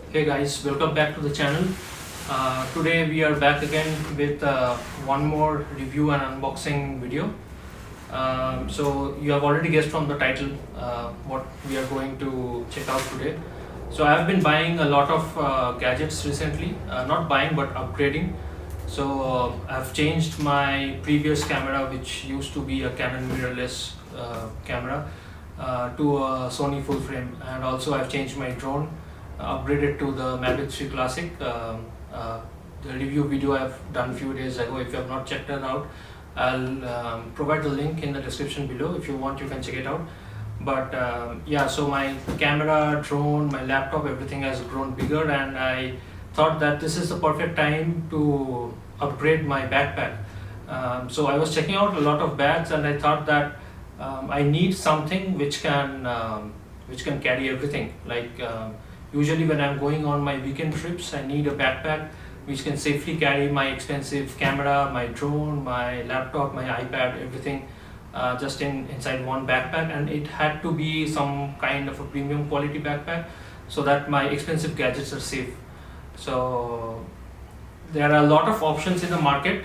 Hey guys, welcome back to the channel. Today we are back again with one more review and unboxing video. So you have already guessed from the title what we are going to check out today. So I have been buying a lot of gadgets recently, not buying but upgrading. So I've changed my previous camera, which used to be a Canon mirrorless camera, to a Sony full frame, and also I've changed my drone, upgraded to the Mavic 3 Classic. The review video I've done a few days ago. If you have not checked it out, I'll provide the link in the description below. If you want, you can check it out. But yeah, so my camera, drone, my laptop, everything has grown bigger, and I thought that this is the perfect time to upgrade my backpack. So I was checking out a lot of bags, and I thought that I need something which can carry everything. Usually when I'm going on my weekend trips, I need a backpack which can safely carry my expensive camera, my drone, my laptop, my iPad, everything just inside one backpack. And it had to be some kind of a premium quality backpack so that my expensive gadgets are safe. So there are a lot of options in the market.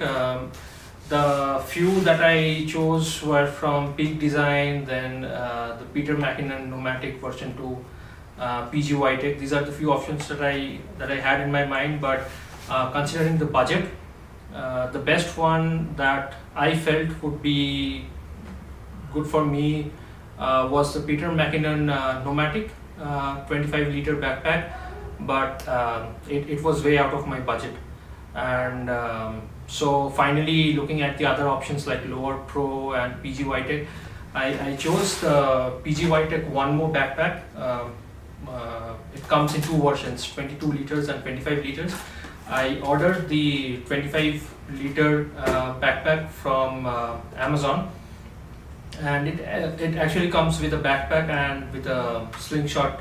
The few that I chose were from Peak Design, then the Peter McKinnon Nomadic version 2, PGYTECH. These are the few options that I had in my mind. But considering the budget, the best one that I felt would be good for me was the Peter McKinnon Nomadic 25-liter backpack. But it was way out of my budget, and so finally, looking at the other options like Lower Pro and PGYTECH, I chose the PGYTECH ONEMO backpack. It comes in two versions, 22 liters and 25 liters. I ordered the 25-liter backpack from Amazon, and it actually comes with a backpack and with a slingshot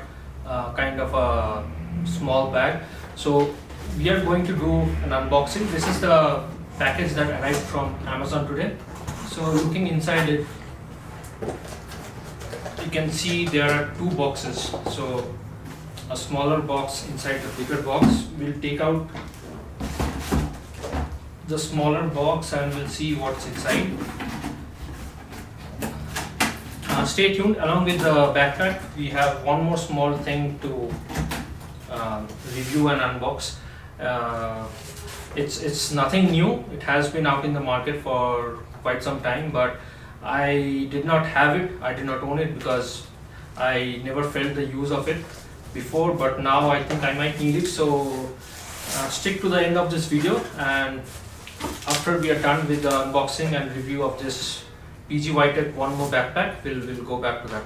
kind of a small bag. So we are going to do an unboxing. This is the package that arrived from Amazon today. So looking inside it, you can see there are two boxes. So a smaller box inside the bigger box. We'll take out the smaller box and we'll see what's inside. Stay tuned. Along with the backpack, we have one more small thing to review and unbox. It's nothing new. It has been out in the market for quite some time, but I did not have it. I did not own it because I never felt the use of it before, but now I think I might need it. So stick to the end of this video, and after we are done with the unboxing and review of this PGYTECH ONEMO backpack, we'll go back to that.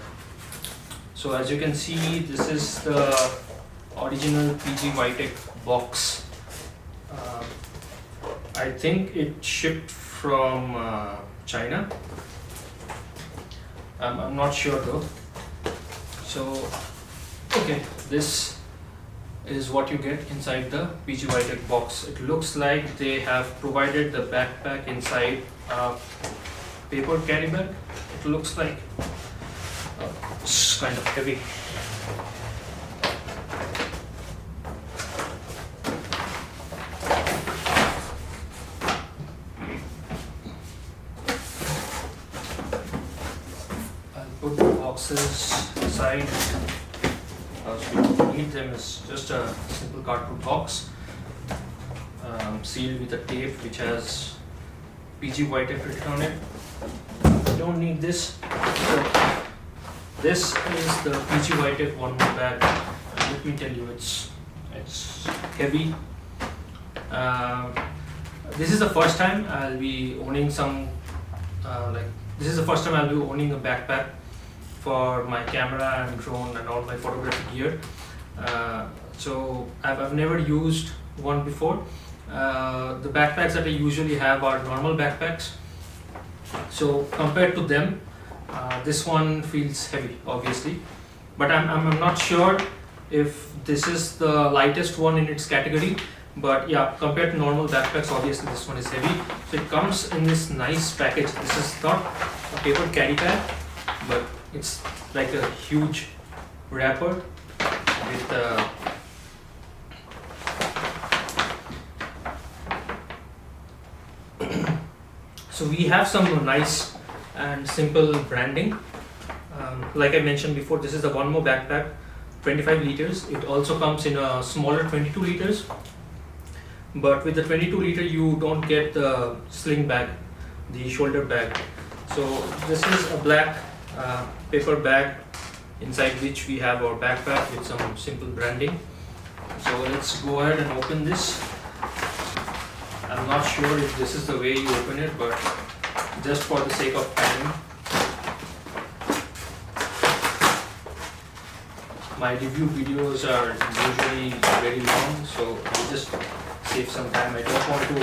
So as you can see, this is the original PGYTECH box. I think it shipped from China. I'm not sure though. So okay, this is what you get inside the PGYTECH box. It looks like they have provided the backpack inside a paper carry bag. It looks like it's kind of heavy. I'll put the boxes aside because we don't need them. It's just a simple cardboard box sealed with a tape which has PGYTECH written on it. We don't need this. So this is the PGYTECH ONEMO bag. Let me tell you, it's heavy. This is the first time I'll be owning this is the first time I'll be owning a backpack for my camera and drone and all my photography gear. So I've never used one before. The backpacks that I usually have are normal backpacks. So compared to them, this one feels heavy, obviously. But I'm not sure if this is the lightest one in its category. But yeah, compared to normal backpacks, obviously this one is heavy. So it comes in this nice package. This is not a paper carry bag, but it's like a huge wrapper with So we have some nice and simple branding. Like I mentioned before, this is the ONEMO backpack, 25 liters. It also comes in a smaller 22 liters. But with the 22 liter, you don't get the sling bag, the shoulder bag. So this is a black paper bag inside which we have our backpack with some simple branding. So let's go ahead and open this. I'm not sure if this is the way you open it, but just for the sake of time, my review videos are usually very long, so I'll just save some time. I don't want to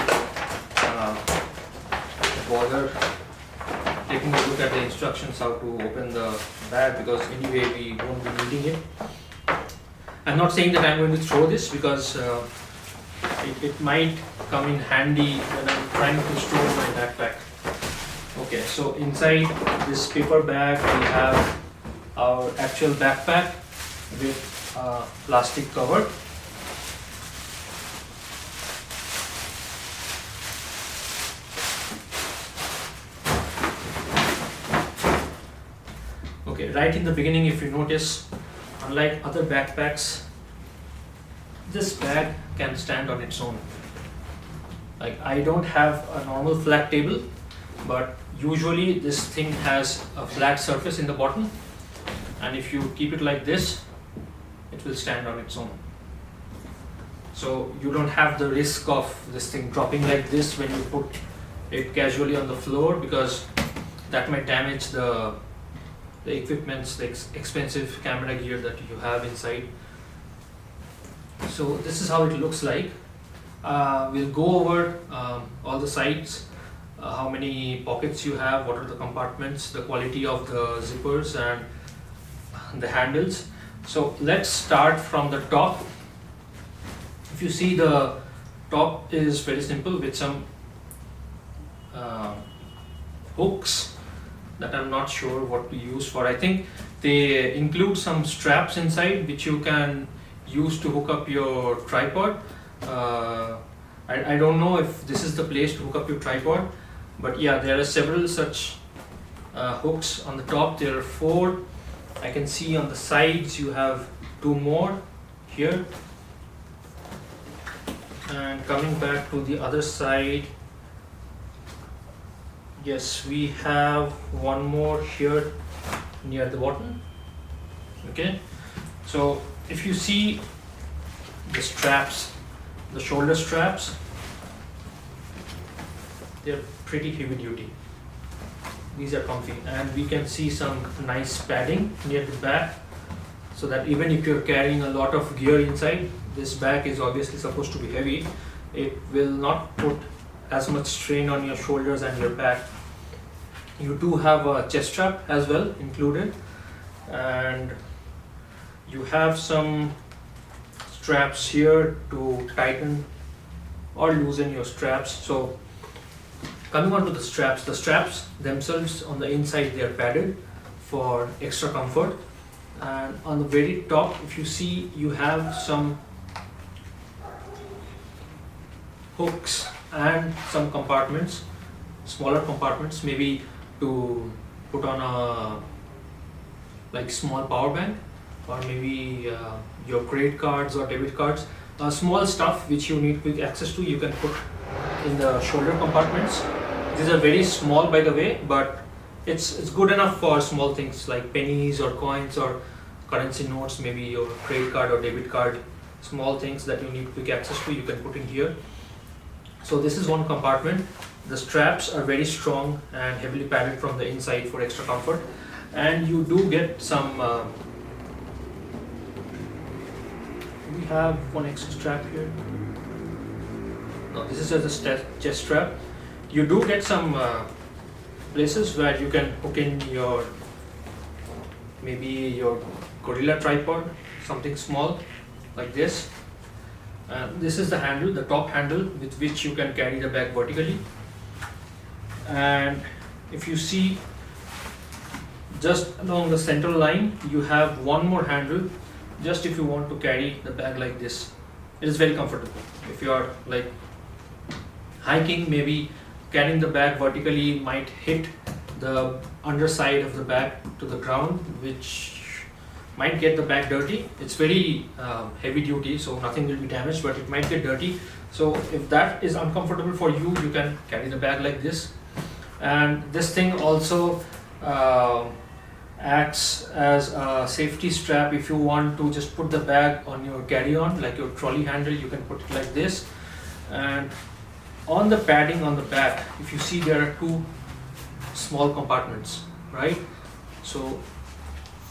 bother taking a look at the instructions how to open the bag, because anyway we won't be needing it. I'm not saying that I'm going to throw this, because it might come in handy when I'm trying to store my backpack. Okay, so inside this paper bag we have our actual backpack with plastic cover. Okay, right in the beginning, if you notice, unlike other backpacks, this bag can stand on its own. Like, I don't have a normal flat table, but usually this thing has a flat surface in the bottom, and if you keep it like this, it will stand on its own. So you don't have the risk of this thing dropping like this when you put it casually on the floor, because that might damage the equipments, the expensive camera gear that you have inside. So this is how it looks like. We'll go over all the sides, how many pockets you have, what are the compartments, the quality of the zippers and the handles. So let's start from the top. If you see, the top is very simple with some hooks that I'm not sure what to use for. I think they include some straps inside which you can use to hook up your tripod. I don't know if this is the place to hook up your tripod, but yeah, there are several such hooks on the top. There are 4. I can see on the sides you have 2 more here. And coming back to the other side, yes, we have 1 more here near the bottom. Okay, so if you see the straps, the shoulder straps, they're pretty heavy duty. These are comfy, and we can see some nice padding near the back, so that even if you're carrying a lot of gear inside, this bag is obviously supposed to be heavy. It will not put as much strain on your shoulders and your back. You do have a chest strap as well included, and you have some straps here to tighten or loosen your straps. So coming on to the straps themselves on the inside, they are padded for extra comfort. And on the very top, if you see, you have some hooks and some compartments, smaller compartments, maybe to put on a like small power bank, or maybe your credit cards or debit cards. Small stuff which you need quick access to, you can put in the shoulder compartments. These are very small, by the way, but it's good enough for small things like pennies or coins or currency notes, maybe your credit card or debit card. Small things that you need quick access to, you can put in here. So this is one compartment. The straps are very strong and heavily padded from the inside for extra comfort, and you do get some we have one extra strap here. No, this is just a chest strap. You do get some places where you can hook in your, maybe your gorilla tripod, something small like this. This is the handle, the top handle with which you can carry the bag vertically. And if you see, just along the central line, you have 1 more handle, just if you want to carry the bag like this. It is very comfortable. If you are like hiking, maybe carrying the bag vertically might hit the underside of the bag to the ground, which might get the bag dirty. It's very heavy duty, so nothing will be damaged, but it might get dirty. So if that is uncomfortable for you, you can carry the bag like this. And this thing also acts as a safety strap. If you want to just put the bag on your carry-on, like your trolley handle, you can put it like this. And on the padding on the back, if you see, there are two small compartments, right? So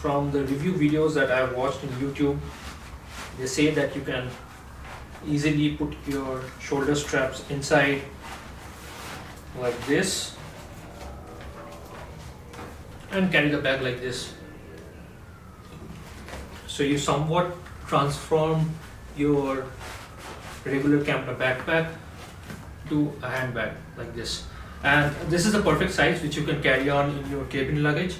from the review videos that I've watched in YouTube, they say that you can easily put your shoulder straps inside like this and carry the bag like this. So you somewhat transform your regular camera backpack to a handbag like this. And this is the perfect size which you can carry on in your cabin luggage.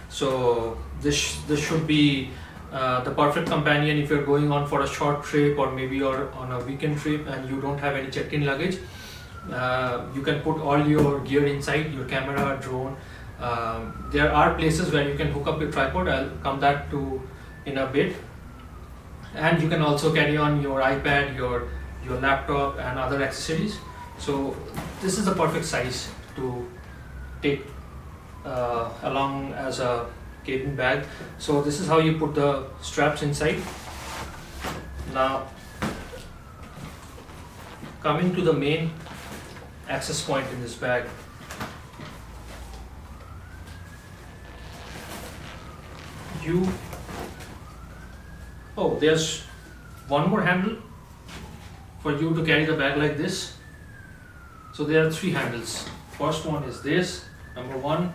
So this should be the perfect companion if you're going on for a short trip, or maybe you're on a weekend trip and you don't have any checked-in luggage. You can put all your gear inside, your camera, drone. There are places where you can hook up your tripod. I'll come that to in a bit. And you can also carry on your iPad, your laptop and other accessories. So this is the perfect size to take along as a cabin bag. So this is how you put the straps inside. Now coming to the main access point in this bag, there's one more handle for you to carry the bag like this. So there are three handles. First one is this, number 1,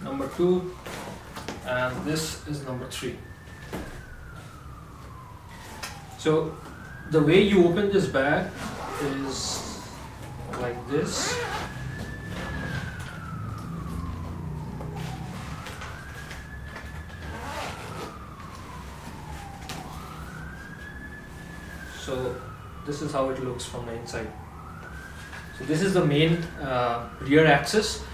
number 2, and this is number 3. So the way you open this bag is like this. So this is how it looks from the inside. So this is the main rear axis.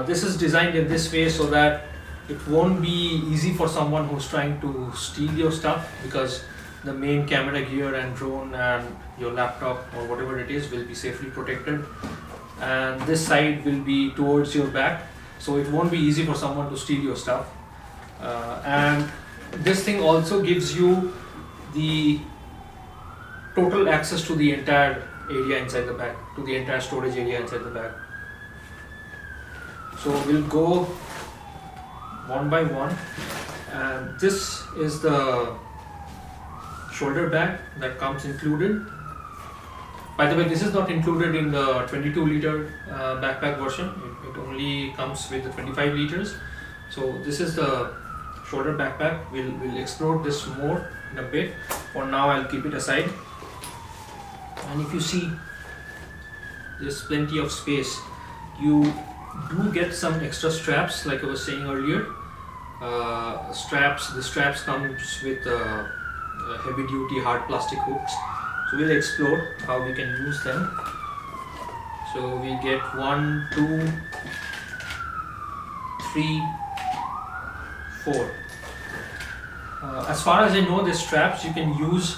This is designed in this way so that it won't be easy for someone who's trying to steal your stuff, because the main camera gear and drone and your laptop or whatever it is will be safely protected, and this side will be towards your back, so it won't be easy for someone to steal your stuff. And this thing also gives you the total access to the entire area inside the bag, to the entire storage area inside the bag. So we'll go one by one, and this is the shoulder bag that comes included. By the way, this is not included in the 22-liter backpack version. It only comes with the 25 liters. So this is the shoulder backpack. We'll explore this more in a bit. For now, I'll keep it aside. And if you see, there's plenty of space. You do get some extra straps, like I was saying earlier. The straps comes with heavy duty hard plastic hooks. So we'll explore how we can use them. So we get 1, 2, 3, 4. As far as I know, the straps you can use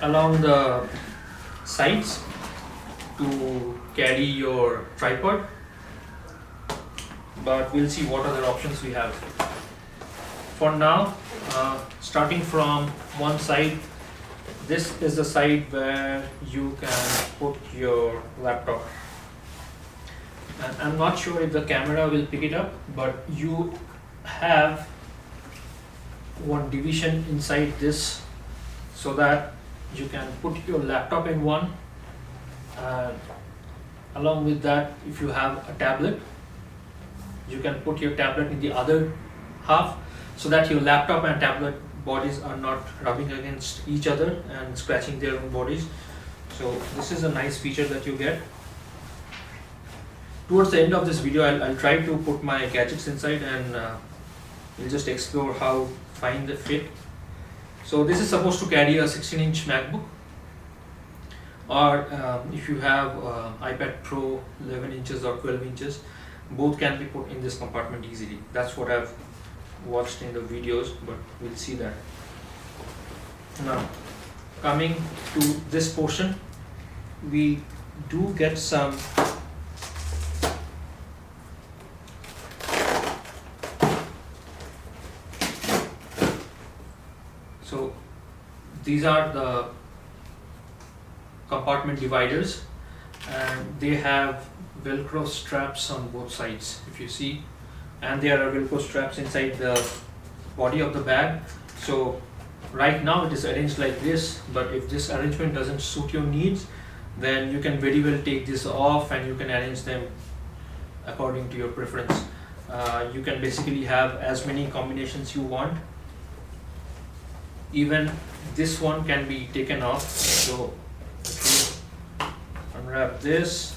along the sides to carry your tripod, but we'll see what other options we have. For now, starting from one side, this is the side where you can put your laptop. And I'm not sure if the camera will pick it up, but you have one division inside this so that you can put your laptop in one, and along with that, if you have a tablet, you can put your tablet in the other half, so that your laptop and tablet bodies are not rubbing against each other and scratching their own bodies. So this is a nice feature that you get. Towards the end of this video, I'll try to put my gadgets inside, and we'll just explore how fine they fit. So this is supposed to carry a 16-inch MacBook. or if you have iPad Pro 11 inches or 12 inches, both can be put in this compartment easily. That's what I've watched in the videos, but we'll see that. Now, coming to this portion, we do get some so these are the compartment dividers, and they have Velcro straps on both sides, if you see, and there are Velcro straps inside the body of the bag. So right now it is arranged like this, but if this arrangement doesn't suit your needs, then you can very well take this off and you can arrange them according to your preference. You can basically have as many combinations you want. Even this one can be taken off. So if you unwrap this,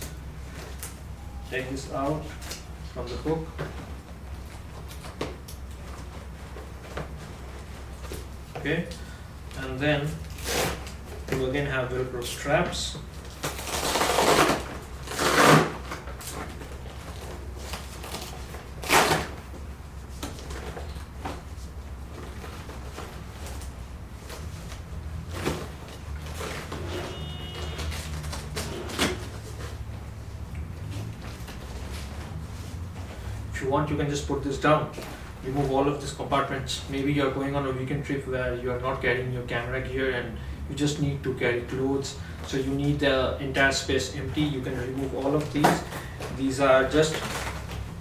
take this out from the hook, okay, and then you again have Velcro straps. If you want, you can just put this down, remove all of these compartments. Maybe you're going on a weekend trip where you are not carrying your camera gear and you just need to carry clothes, so you need the entire space empty. You can remove all of these. These are just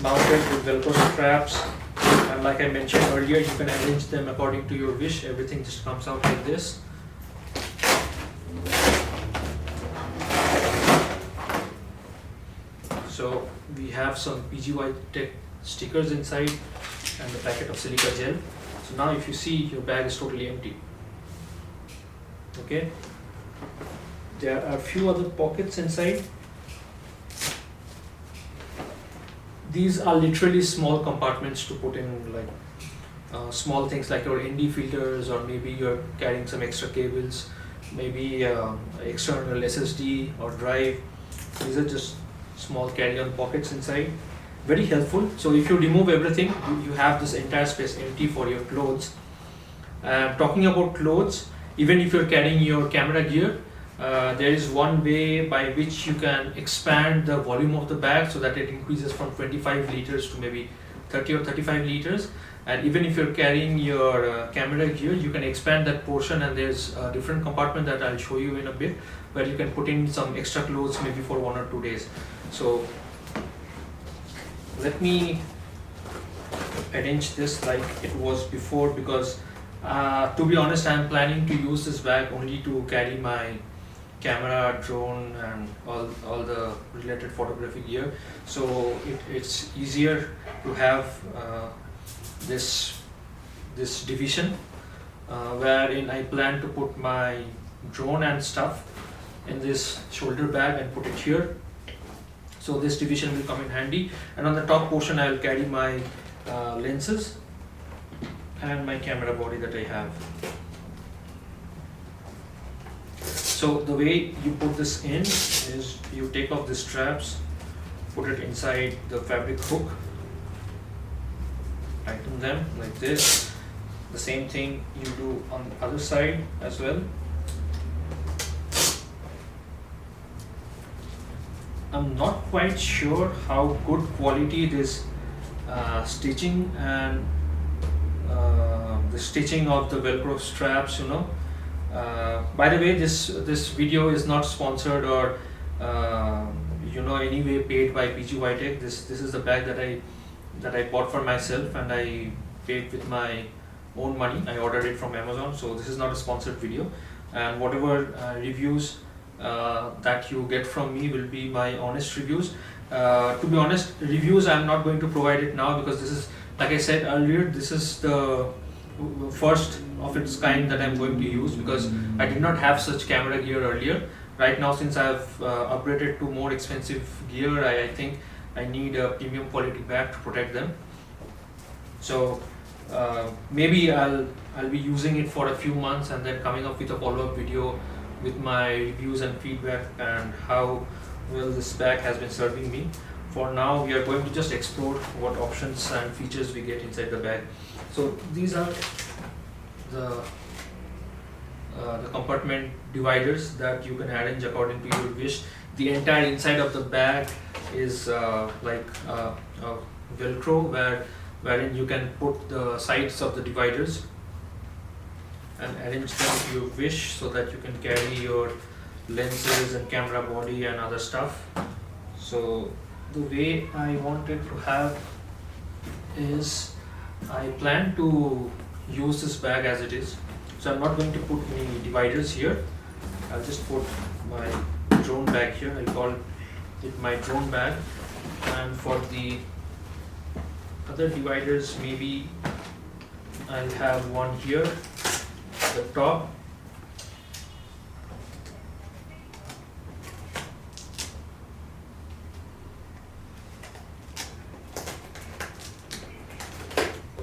mounted with Velcro straps, and like I mentioned earlier, you can arrange them according to your wish. Everything just comes out like this. So we have some PGYTECH stickers inside and a packet of silica gel. So now if you see, your bag is totally empty. Okay, there are a few other pockets inside. These are literally small compartments to put in, like small things like your ND filters, or maybe you're carrying some extra cables, maybe external SSD or drive. These are just small carry-on pockets inside. Very helpful. So if you remove everything, you have this entire space empty for your clothes. Talking about clothes, even if you're carrying your camera gear, there is one way by which you can expand the volume of the bag so that it increases from 25 liters to maybe 30 or 35 liters. And even if you're carrying your camera gear, you can expand that portion, and there's a different compartment that I'll show you in a bit, where you can put in some extra clothes maybe for 1 or 2 days. So let me arrange this like it was before, because to be honest, I'm planning to use this bag only to carry my camera, drone, and all the related photography gear. So it's easier to have this division wherein I plan to put my drone and stuff in this shoulder bag and put it here. So this division will come in handy, and on the top portion I will carry my lenses and my camera body that I have. So the way you put this in is you take off the straps, put it inside the fabric hook, tighten them like this. The same thing you do on the other side as well. I'm not quite sure how good quality this stitching and the stitching of the Velcro straps, you know. By the way, this video is not sponsored or anyway paid by PGYTECH. This is the bag that I bought for myself, and I paid with my own money. I ordered it from Amazon, so this is not a sponsored video. And whatever reviews that you get from me will be my honest reviews. To be honest, reviews I'm not going to provide it now, because this is, like I said earlier, this is the first of its kind that I'm going to use, because I did not have such camera gear earlier. Right now, since I've upgraded to more expensive gear, I think I need a premium quality bag to protect them. So maybe I'll be using it for a few months and then coming up with a follow-up video with my reviews and feedback and how well this bag has been serving me. For now, we are going to just explore what options and features we get inside the bag. So these are the compartment dividers that you can arrange according to your wish. The entire inside of the bag is like Velcro, wherein you can put the sides of the dividers and arrange them to your wish, so that you can carry your lenses and camera body and other stuff. So the way I wanted to have is, I plan to use this bag as it is. So I'm not going to put any dividers here. I'll just put my drone bag here. I call it my drone bag. And for the other dividers, maybe I'll have one here at the top.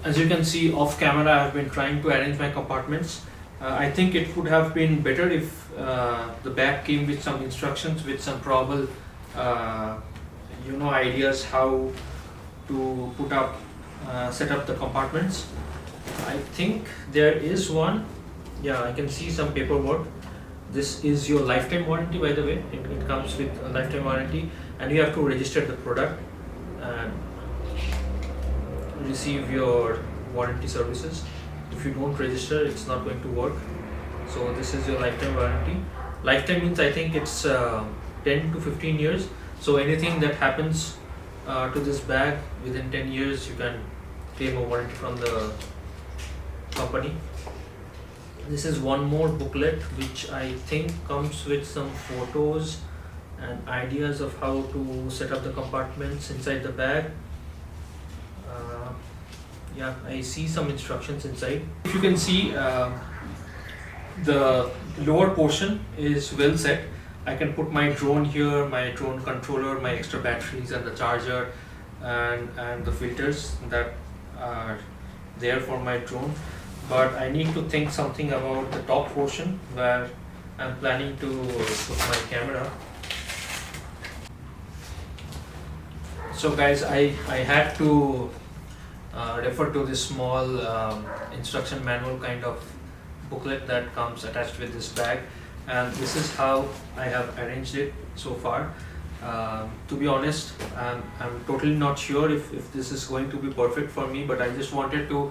As you can see off camera, I have been trying to arrange my compartments. I think it would have been better if the bag came with some instructions, with some probable ideas how to set up the compartments. I think there is one. Yeah, I can see some paperwork. This is your lifetime warranty, by the way. It comes with a lifetime warranty, and you have to register the product and receive your warranty services. If you don't register, it's not going to work. So this is your lifetime warranty. Lifetime means, I think it's 10 to 15 years. So anything that happens to this bag within 10 years, you can claim a warranty from the company. This is one more booklet which I think comes with some photos and ideas of how to set up the compartments inside the bag. Yeah, I see some instructions inside. If you can see, the lower portion is well set. I can put my drone here, my drone controller, my extra batteries and the charger and the filters that are there for my drone. But I need to think something about the top portion where I'm planning to put my camera. So guys, I had to refer to this small instruction manual kind of booklet that comes attached with this bag, and this is how I have arranged it so far. To be honest, I'm totally not sure if this is going to be perfect for me, but I just wanted to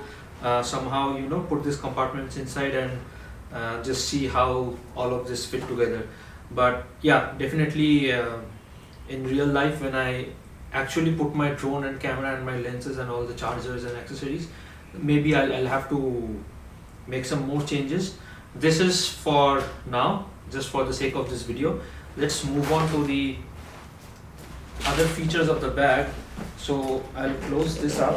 somehow put these compartments inside and just see how all of this fit together. But yeah, definitely in real life, when I actually put my drone and camera and my lenses and all the chargers and accessories, maybe I'll have to make some more changes. This is for now, just for the sake of this video. Let's move on to the other features of the bag. So I'll close this up.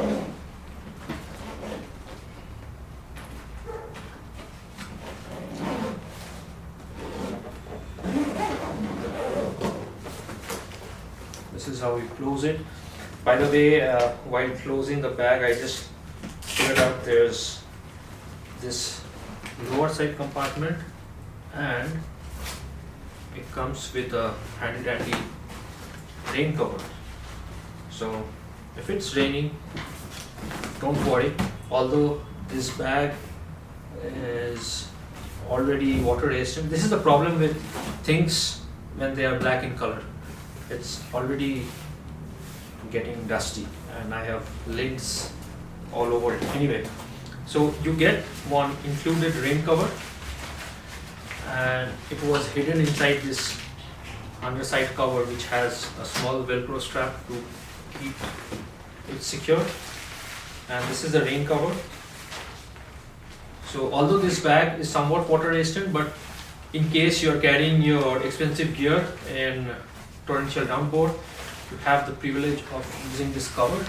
This is how we close it. By the way, while closing the bag, I just figured out there's this lower side compartment, and it comes with a handy dandy rain cover. So if it's raining, don't worry. Although this bag is already water resistant, this is the problem with things when they are black in color. It's already getting dusty and I have links all over it. Anyway, so you get one included rain cover, and it was hidden inside this underside cover, which has a small Velcro strap to keep it secure. And this is the rain cover. So although this bag is somewhat water resistant, but in case you are carrying your expensive gear in torrential downpour, you have the privilege of using this cover.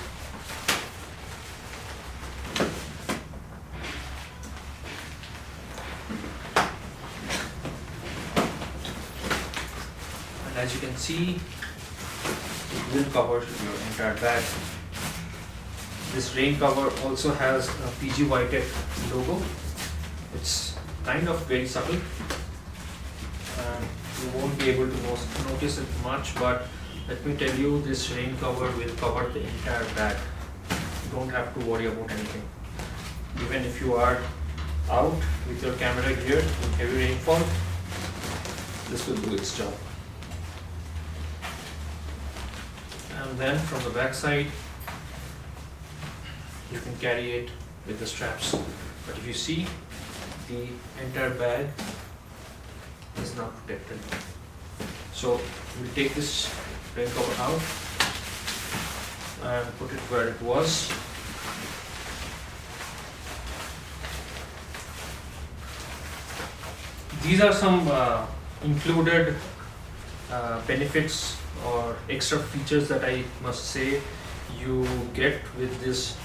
And as you can see, it will cover your entire bag. This rain cover also has a PGYTECH logo. It's kind of very subtle. be able to notice it much, but let me tell you, this rain cover will cover the entire bag. You don't have to worry about anything. Even if you are out with your camera gear in heavy rainfall, this will do its job. And then from the back side, you can carry it with the straps. But if you see, the entire bag is not protected. So we'll take this rain cover out and put it where it was. These are some included benefits or extra features that I must say you get with this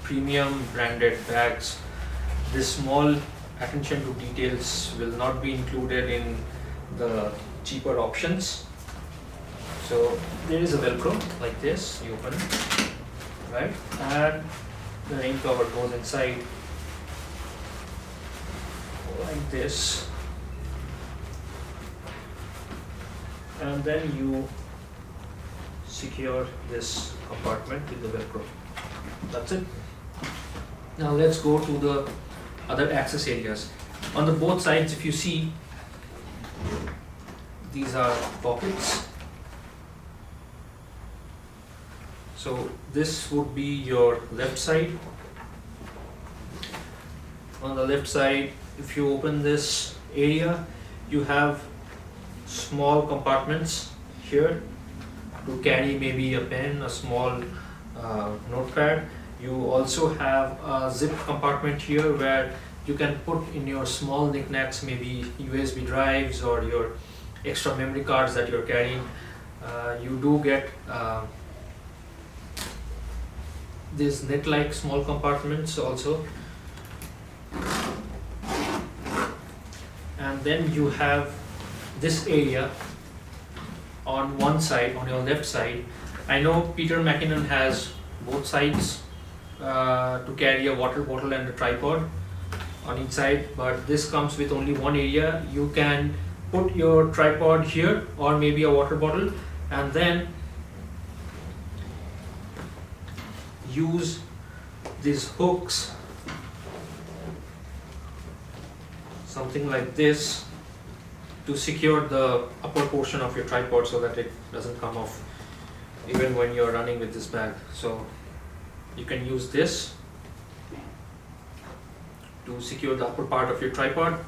premium branded bags. This small attention to details will not be included in the cheaper options. So there is a velcro like this, you open it, right, and the rain cover goes inside like this, and then you secure this compartment with the velcro. That's it. Now let's go to the other access areas. On the both sides, if you see, these are pockets. So this would be your left side. On the left side, if you open this area, you have small compartments here to carry maybe a pen, a small notepad. You also have a zip compartment here where you can put in your small knickknacks, maybe USB drives or your extra memory cards that you're carrying. You do get these net-like small compartments also. And then you have this area on one side, on your left side. I know Peter McKinnon has both sides to carry a water bottle and a tripod on each side, but this comes with only one area. You can put your tripod here or maybe a water bottle, and then use these hooks, something like this, to secure the upper portion of your tripod so that it doesn't come off even when you're running with this bag. So you can use this to secure the upper part of your tripod,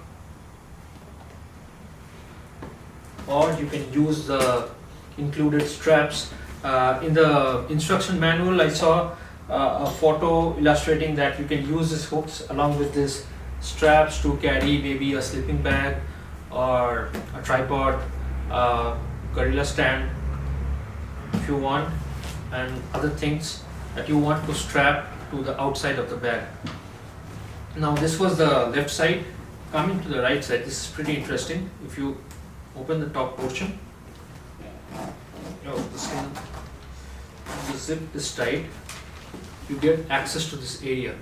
or you can use the included straps. In the instruction manual, I saw a photo illustrating that you can use these hooks along with these straps to carry maybe a sleeping bag or a tripod, gorilla stand if you want, and other things that you want to strap to the outside of the bag. Now this was the left side. Coming to the right side, this is pretty interesting. If you open the top portion, the zip is tight, you get access to this area.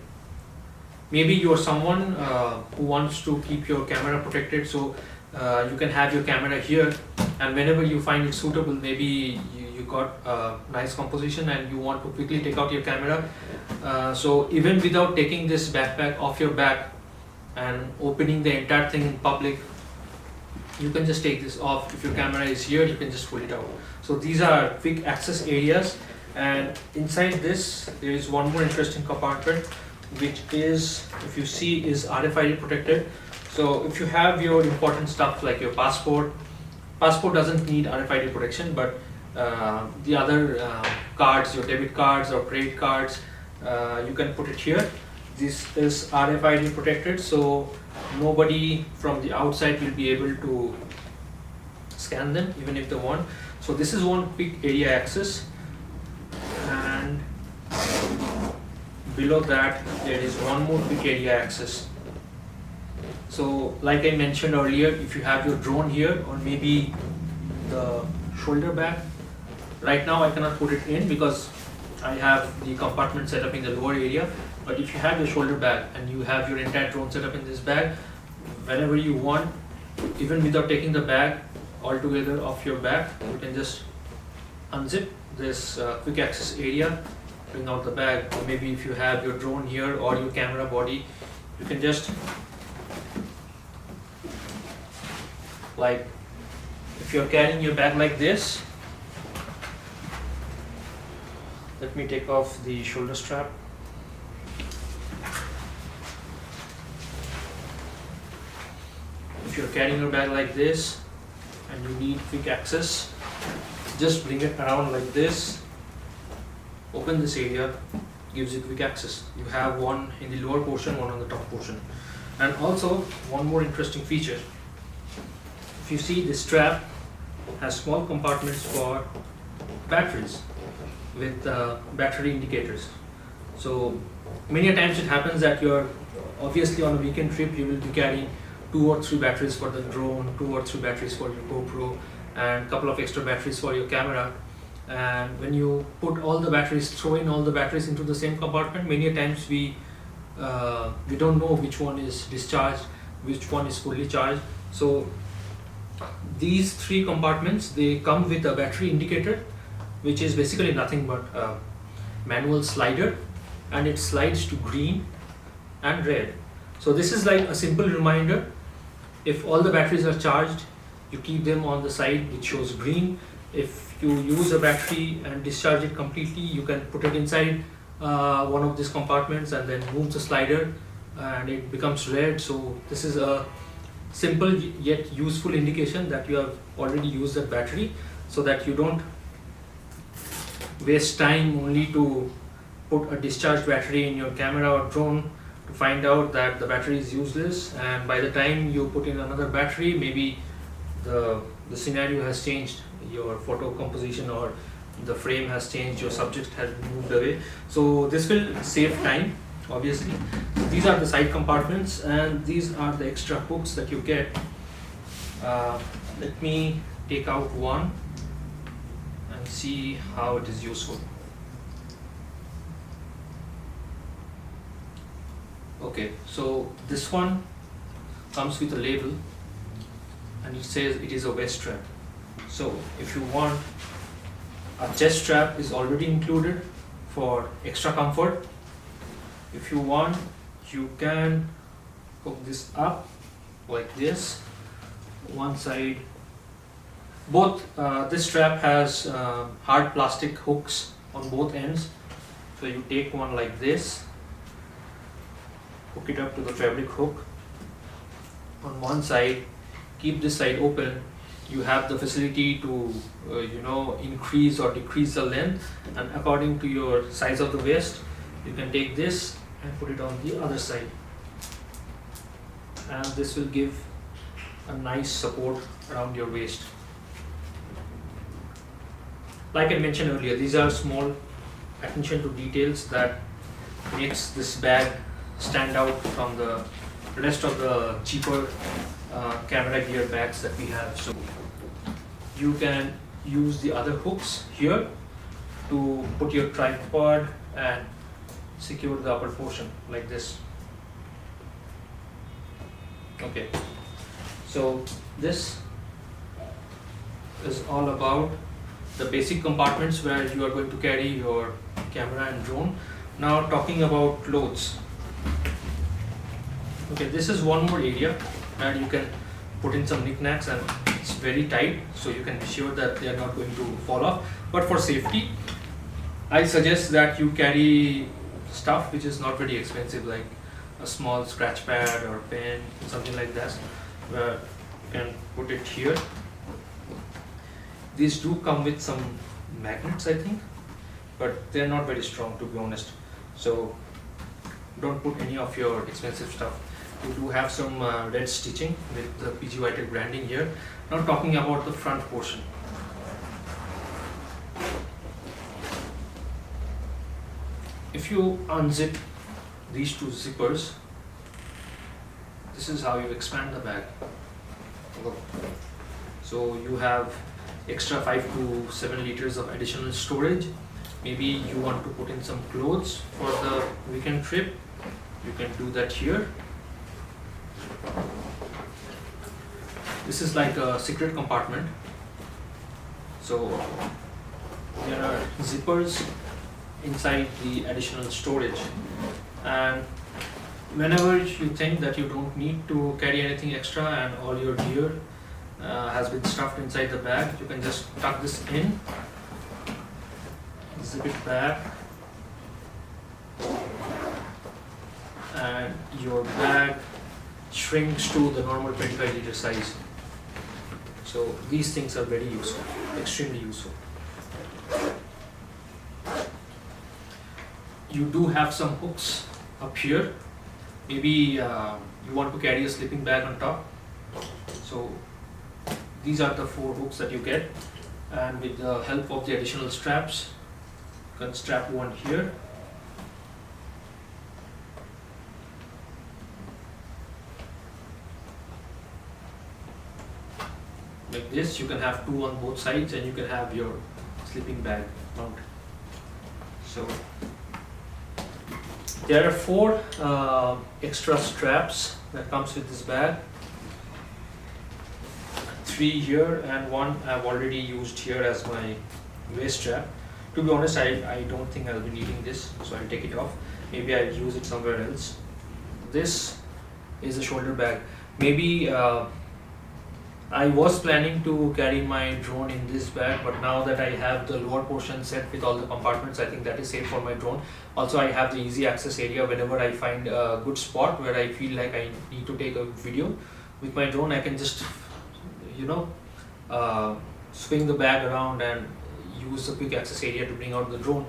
Maybe you're someone who wants to keep your camera protected, so you can have your camera here, and whenever you find it suitable, maybe you got a nice composition and you want to quickly take out your camera. So even without taking this backpack off your back and opening the entire thing in public, you can just take this off. If your camera is here, you can just pull it out. So these are quick access areas, and inside this there is one more interesting compartment, which is, if you see, is RFID protected. So if you have your important stuff like your passport doesn't need RFID protection, but the other cards, your debit cards or credit cards, you can put it here. This is RFID protected, so nobody from the outside will be able to scan them even if they want. So this is one quick area access, and below that there is one more quick area access. So like I mentioned earlier, if you have your drone here or maybe the shoulder bag, right now I cannot put it in because I have the compartment set up in the lower area, but if you have your shoulder bag and you have your entire drone set up in this bag, whenever you want, even without taking the bag altogether off your back, you can just unzip this quick access area, bring out the bag, or maybe if you have your drone here or your camera body, you can just, like if you're carrying your bag like this, let me take off the shoulder strap. If you're carrying your bag like this and you need quick access, just bring it around like this, open this area, gives you quick access. You have one in the lower portion, one on the top portion. And also one more interesting feature. If you see, this strap has small compartments for batteries with battery indicators. So many a times it happens that you're obviously on a weekend trip, you will be carrying 2 or 3 batteries for the drone, 2 or 3 batteries for your GoPro, and a couple of extra batteries for your camera. And when you put all the batteries, throw in all the batteries into the same compartment, many a times we don't know which one is discharged, which one is fully charged. So these 3 compartments, they come with a battery indicator, which is basically nothing but a manual slider, and it slides to green and red. So this is like a simple reminder. If all the batteries are charged, you keep them on the side which shows green. If you use a battery and discharge it completely, you can put it inside one of these compartments and then move the slider and it becomes red. So this is a simple yet useful indication that you have already used that battery, so that you don't waste time only to put a discharged battery in your camera or drone to find out that the battery is useless, and by the time you put in another battery, maybe the scenario has changed, your photo composition or the frame has changed, your subject has moved away. So this will save time, obviously. So these are the side compartments, and these are the extra hooks that you get. Let me take out one and see how it is useful. Okay, so this one comes with a label and it says it is a waist strap. So if you want, a chest strap is already included for extra comfort. If you want, you can hook this up like this, one side. Both this strap has hard plastic hooks on both ends. So you take one like this, hook it up to the fabric hook on one side, keep this side open. You have the facility to increase or decrease the length, and according to your size of the waist, you can take this and put it on the other side, and this will give a nice support around your waist. Like I mentioned earlier, these are small attention to details that makes this bag stand out from the rest of the cheaper camera gear bags that we have. So you can use the other hooks here to put your tripod and secure the upper portion like this. Okay, so this is all about the basic compartments where you are going to carry your camera and drone. Now talking about clothes. Okay, this is one more area where you can put in some knickknacks, and it's very tight, so you can be sure that they are not going to fall off. But for safety, I suggest that you carry stuff which is not very expensive, like a small scratch pad or pen, something like that, where you can put it here. These do come with some magnets, I think, but they're not very strong, to be honest. So don't put any of your expensive stuff. We do have some red stitching with the PGYTECH branding here. Now talking about the front portion. If you unzip these 2 zippers, this is how you expand the bag. So you have extra 5 to 7 liters of additional storage. Maybe you want to put in some clothes for the weekend trip, you can do that here. This is like a secret compartment. So there are zippers inside the additional storage, and whenever you think that you don't need to carry anything extra and all your gear has been stuffed inside the bag, you can just tuck this in, zip it back, and your bag shrinks to the normal 25-liter size. So these things are very useful, extremely useful. You do have some hooks up here. Maybe you want to carry a sleeping bag on top. So these are the 4 hooks that you get, and with the help of the additional straps, you can strap one here. Like this, you can have 2 on both sides, and you can have your sleeping bag mount. So there are 4 extra straps that comes with this bag. 3 here and 1 I've already used here as my waist strap. To be honest, I don't think I'll be needing this, so I'll take it off. Maybe I'll use it somewhere else. This is a shoulder bag. Maybe I was planning to carry my drone in this bag, but now that I have the lower portion set with all the compartments, I think that is safe for my drone. Also, I have the easy access area. Whenever I find a good spot where I feel like I need to take a video with my drone, I can just, swing the bag around and use the quick access area to bring out the drone.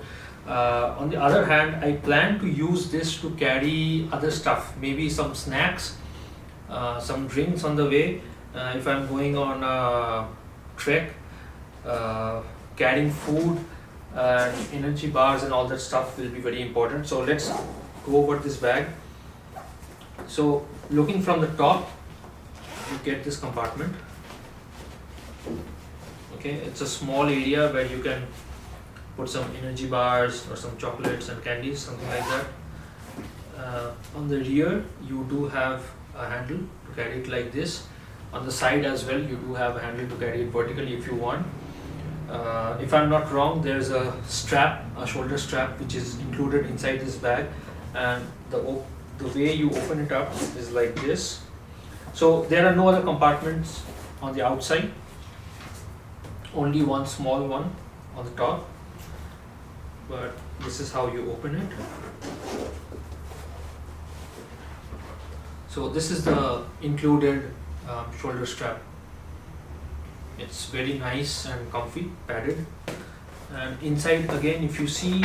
On the other hand, I plan to use this to carry other stuff, maybe some snacks, some drinks on the way. If I'm going on a trek, carrying food and energy bars and all that stuff will be very important. So let's go over this bag. So looking from the top, you get this compartment. Okay, it's a small area where you can put some energy bars or some chocolates and candies, something like that. On the rear, you do have a handle to carry it like this. On the side as well, you do have a handle to carry it vertically if you want. If I'm not wrong, there's a strap, a shoulder strap, which is included inside this bag, and the way you open it up is like this. So there are no other compartments on the outside, only one small one on the top, but this is how you open it. So this is the included shoulder strap. It's very nice and comfy, padded, and inside again, if you see,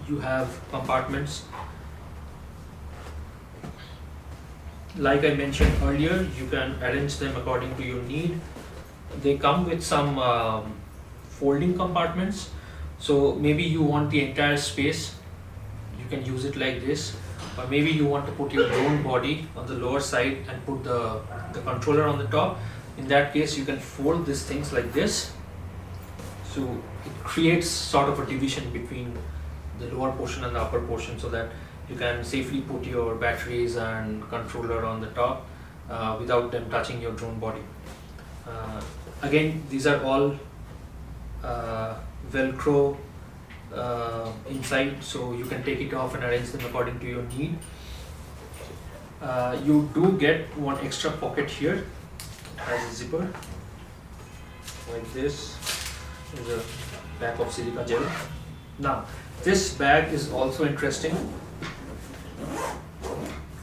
you have compartments. Like I mentioned earlier, you can arrange them according to your need. They come with some folding compartments, so maybe you want the entire space, you can use it like this. Or maybe you want to put your drone body on the lower side and put the controller on the top. In that case, you can fold these things like this. So it creates sort of a division between the lower portion and the upper portion, so that you can safely put your batteries and controller on the top without them touching your drone body. Again, these are all Velcro inside, so you can take it off and arrange them according to your need. You do get one extra pocket here. It has a zipper like this. There's a pack of silica gel. Now this bag is also interesting.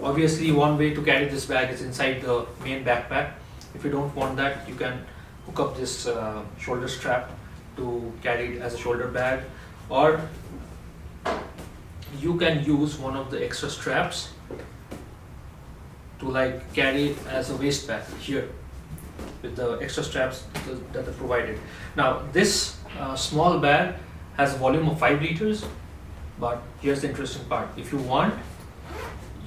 Obviously, one way to carry this bag is inside the main backpack. If you don't want that, you can hook up this shoulder strap to carry it as a shoulder bag, or you can use one of the extra straps to like carry it as a waist bag here with the extra straps that are provided. Now this small bag has a volume of 5 liters, but here's the interesting part. If you want,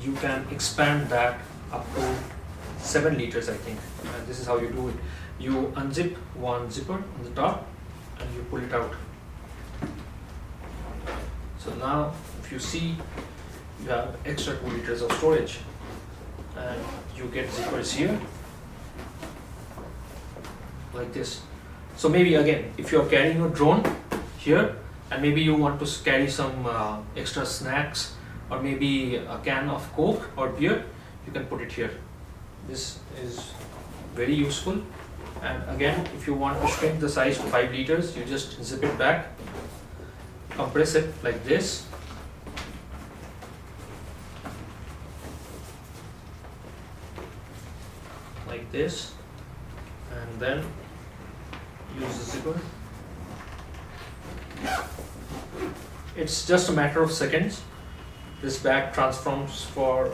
you can expand that up to 7 liters, I think. And this is how you do it. You unzip one zipper on the top and you pull it out. So now if you see, you have extra 2 liters of storage, and you get zippers here. like this. So maybe again, if you're carrying a drone here and maybe you want to carry some extra snacks or maybe a can of Coke or beer, you can put it here. This is very useful. And again, if you want to shrink the size to 5 liters, you just zip it back, compress it like this. Like this, and then use the zipper. It's just a matter of seconds. This bag transforms from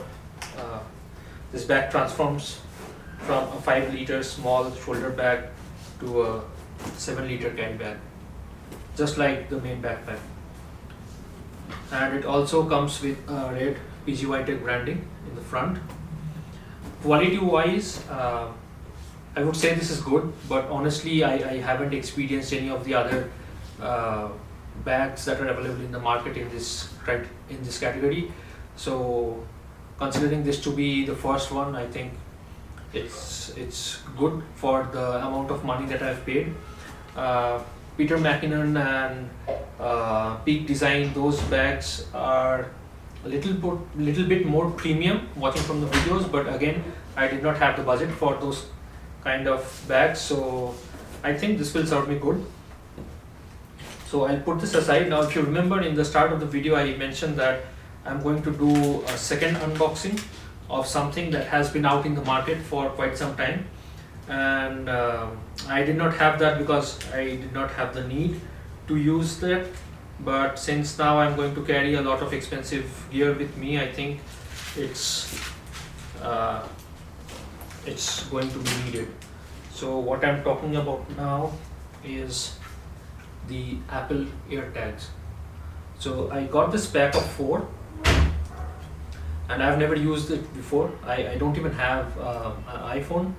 a 5 liter small shoulder bag to a 7 liter carry bag, just like the main backpack. And it also comes with red PGYTECH branding in the front. Quality wise, I would say this is good, but honestly I haven't experienced any of the other bags that are available in the market in this category. So considering this to be the first one, I think it's good for the amount of money that I've paid. Peter McKinnon and Peak Design, those bags are a little bit more premium watching from the videos, but again, I did not have the budget for those kind of bags, so I think this will serve me good. So I'll put this aside. Now if you remember in the start of the video, I mentioned that I'm going to do a second unboxing of something that has been out in the market for quite some time, and I did not have that because I did not have the need to use that. But since now I'm going to carry a lot of expensive gear with me, I think it's going to be needed. So what I'm talking about now is the Apple Airtags. So I got this pack of 4 and I've never used it before. I don't even have an iPhone,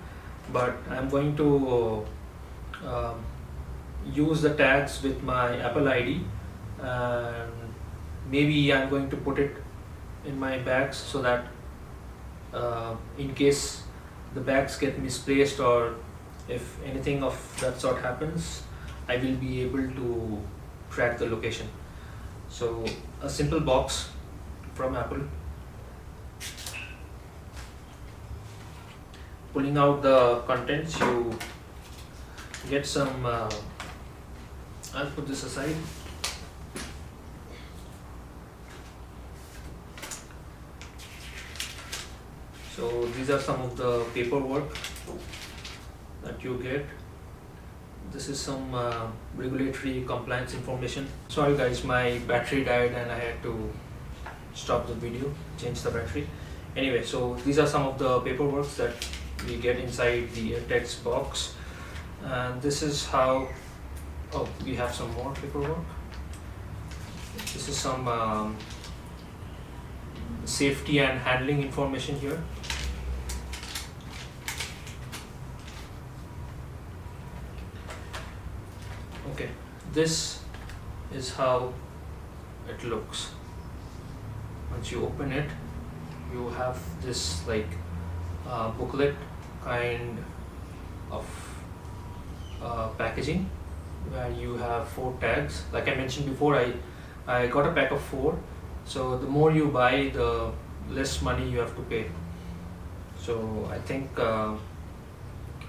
but I'm going to use the tags with my Apple ID, and maybe I'm going to put it in my bags so that in case the bags get misplaced or if anything of that sort happens, I will be able to track the location. So a simple box from Apple. Pulling out the contents, you get some, I'll put this aside. So these are some of the paperwork that you get. This is some regulatory compliance information. Sorry guys, my battery died and I had to stop the video, change the battery. Anyway, so these are some of the paperwork that we get inside the Airtags box. And this is how, oh, we have some more paperwork. This is some safety and handling information here. Okay, this is how it looks. Once you open it, you have this like booklet kind of packaging where you have 4 tags. Like I mentioned before, I got a pack of 4. So the more you buy, the less money you have to pay. So I think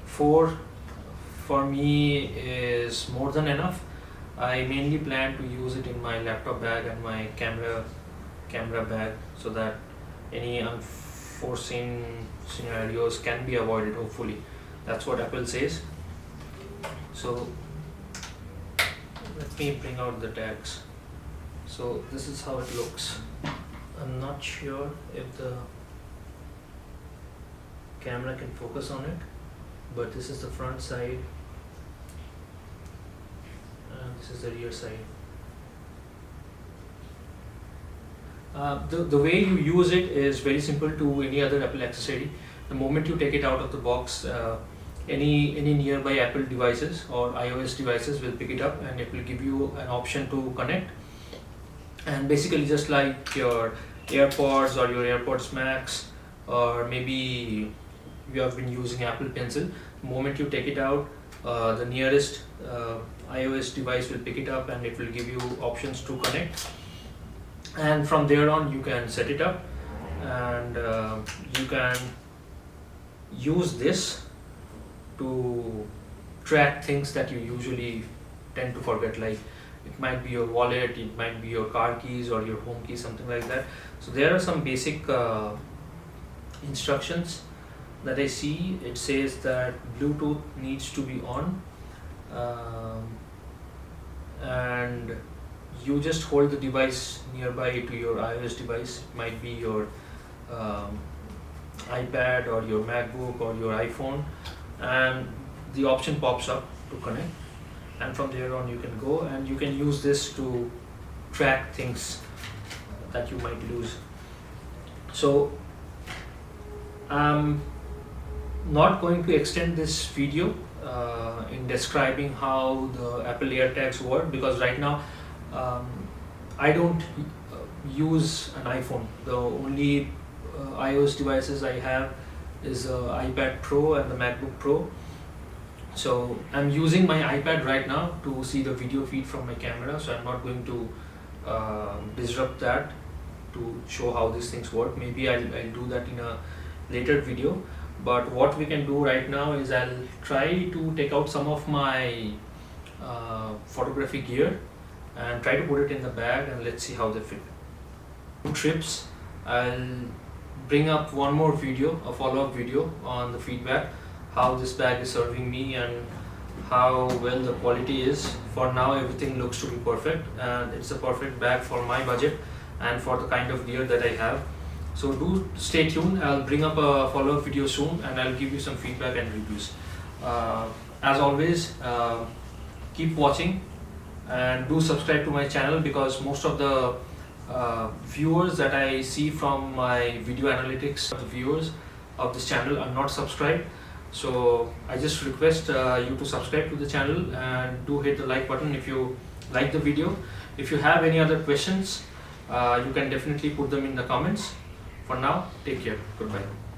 4 for me is more than enough. I mainly plan to use it in my laptop bag and my camera bag so that any unforeseen scenarios can be avoided, hopefully. That's what Apple says. So let me bring out the tags. So this is how it looks. I'm not sure if the camera can focus on it, but this is the front side and this is the rear side. The way you use it is very simple to any other Apple accessory. The moment you take it out of the box, any nearby Apple devices or iOS devices will pick it up and it will give you an option to connect. And basically just like your AirPods or your AirPods Max, or maybe you have been using Apple Pencil, the moment you take it out, the nearest iOS device will pick it up and it will give you options to connect, and from there on you can set it up, and you can use this to track things that you usually tend to forget, like it might be your wallet, it might be your car keys or your home keys, something like that. So there are some basic instructions that I see. It says that Bluetooth needs to be on, and you just hold the device nearby to your iOS device. It might be your iPad or your MacBook or your iPhone, and the option pops up to connect, and from there on you can go and you can use this to track things that you might lose. So I'm not going to extend this video in describing how the Apple Airtags work, because right now I don't use an iPhone. The only iOS devices I have is the iPad Pro and the MacBook Pro. So I'm using my iPad right now to see the video feed from my camera, so I'm not going to disrupt that to show how these things work. Maybe I'll do that in a later video, but what we can do right now is I'll try to take out some of my photography gear and try to put it in the bag, and let's see how they fit. Trips, I'll bring up one more video, a follow-up video on the feedback, how this bag is serving me and how well the quality is. For now everything looks to be perfect, and it's a perfect bag for my budget and for the kind of gear that I have. So do stay tuned. I'll bring up a follow-up video soon and I'll give you some feedback and reviews. As always, keep watching and do subscribe to my channel, because most of the viewers that I see from my video analytics, the viewers of this channel are not subscribed. So I just request you to subscribe to the channel and do hit the like button if you like the video. If you have any other questions, you can definitely put them in the comments. For now, take care. Goodbye.